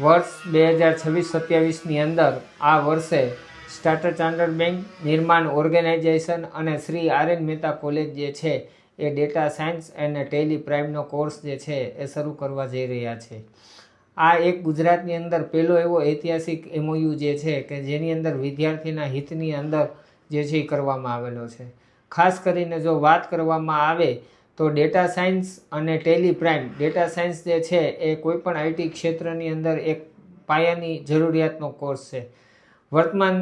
વર્ષ 2026-27ની અંદર આ વર્ષે સ્ટાર્ટર ચાર્ટર્ડ બેંક, નિર્માણ ઓર્ગેનાઇઝેશન અને શ્રી આર.એન. મહેતા કોલેજ જે છે એ ડેટા સાયન્સ અને ટેલી પ્રાઇમનો કોર્સ જે છે એ શરૂ કરવા જઈ રહ્યા છે. આ એક ગુજરાતની અંદર પહેલો એવો ઐતિહાસિક MOU જે છે કે જેની અંદર વિદ્યાર્થીના હિતની અંદર જે છે એ કરવામાં આવેલો છે. ખાસ કરીને જો વાત કરવામાં આવે તો ડેટા સાયન્સ અને ટેલી પ્રાઇમ, ડેટા સાયન્સ જે છે એ કોઈપણ આઈટી ક્ષેત્રની અંદર એક પાયાની જરૂરિયાતનો કોર્સ છે. વર્તમાન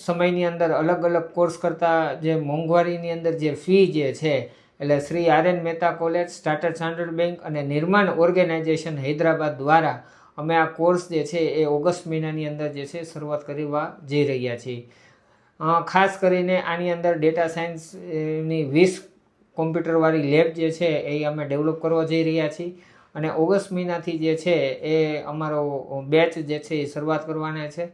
સમયની અંદર અલગ અલગ કોર્સ કરતાં જે મોંઘવારીની અંદર જે ફી જે છે એટલે Shri R N. Mehta college, starter chartered bank અને નિર્માણ ઓર્ગેનાઇઝેશન હૈદરાબાદ દ્વારા અમે આ કોર્સ જે છે એ ઓગસ્ટ મહિનાની અંદર જે છે શરૂઆત કરવા જઈ રહ્યા છીએ. ખાસ કરીને આની અંદર ડેટા સાયન્સની 20 કોમ્પ્યુટરવાળી લેબ જે છે એ અમે ડેવલપ કરવા જઈ રહ્યા છીએ અને ઓગસ્ટ મહિનાથી જે છે એ અમારો બેચ જે છે એ શરૂઆત કરવાના છે.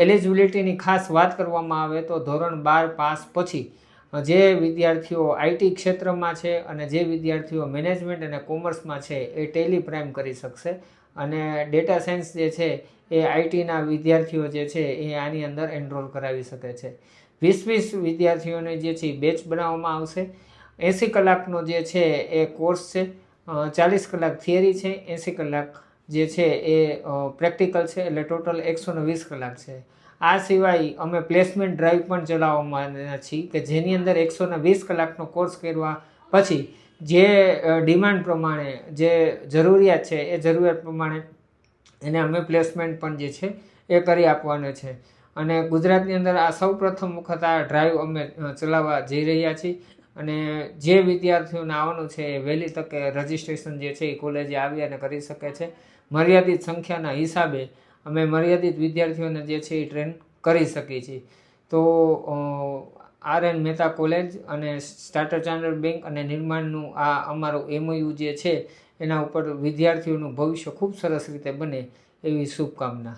એલિજિબિલિટીની ખાસ વાત કરવામાં આવે તો ધોરણ 12 પાસ પછી જે વિદ્યાર્થીઓ આઈટી ક્ષેત્રમાં છે અને જે વિદ્યાર્થીઓ મેનેજમેન્ટ અને કોમર્સમાં છે એ ટેલી પ્રાઇમ કરી શકશે અને ડેટા સાયન્સ જે છે એ આઈટીના વિદ્યાર્થીઓ જે છે એ આની અંદર એનરોલ કરાવી શકે છે. 20 વિદ્યાર્થીઓને જે છે બેચ બનાવવામાં આવશે. 80 કલાકનો જે છે એ કોર્સ છે. 40 કલાક થિયરી છે, 80 કલાક જે છે એ પ્રેક્ટિકલ છે, એટલે ટોટલ 120 કલાક છે. આ સિવાય અમે પ્લેસમેન્ટ ડ્રાઈવ પણ ચલાવવામાં છીએ કે જેની અંદર 120 કલાકનો કોર્સ કરવા પછી જે ડિમાન્ડ પ્રમાણે જે જરૂરિયાત છે એ જરૂરિયાત પ્રમાણે એને અમે પ્લેસમેન્ટ પણ જે છે એ કરી આપવાનું છે. અને ગુજરાતની અંદર આ સૌ પ્રથમ વખત આ ડ્રાઈવ અમે ચલાવવા જઈ રહ્યા છીએ અને જે વિદ્યાર્થીઓને આવવાનું છે એ વહેલી તકે રજિસ્ટ્રેશન જે છે એ કોલેજે આવી અને કરી શકે છે. મર્યાદિત સંખ્યાના હિસાબે અમે મર્યાદિત વિદ્યાર્થીઓને જે છે એ ટ્રેન કરી શકીએ છીએ. તો આર.એન. મહેતા કોલેજ અને સ્ટાર્ટર ચાર્ટર્ડ બેંક અને નિર્માણનું આ અમારું MOU જે છે એના ઉપર વિદ્યાર્થીઓનું ભવિષ્ય ખૂબ સરસ રીતે બને એવી શુભકામના.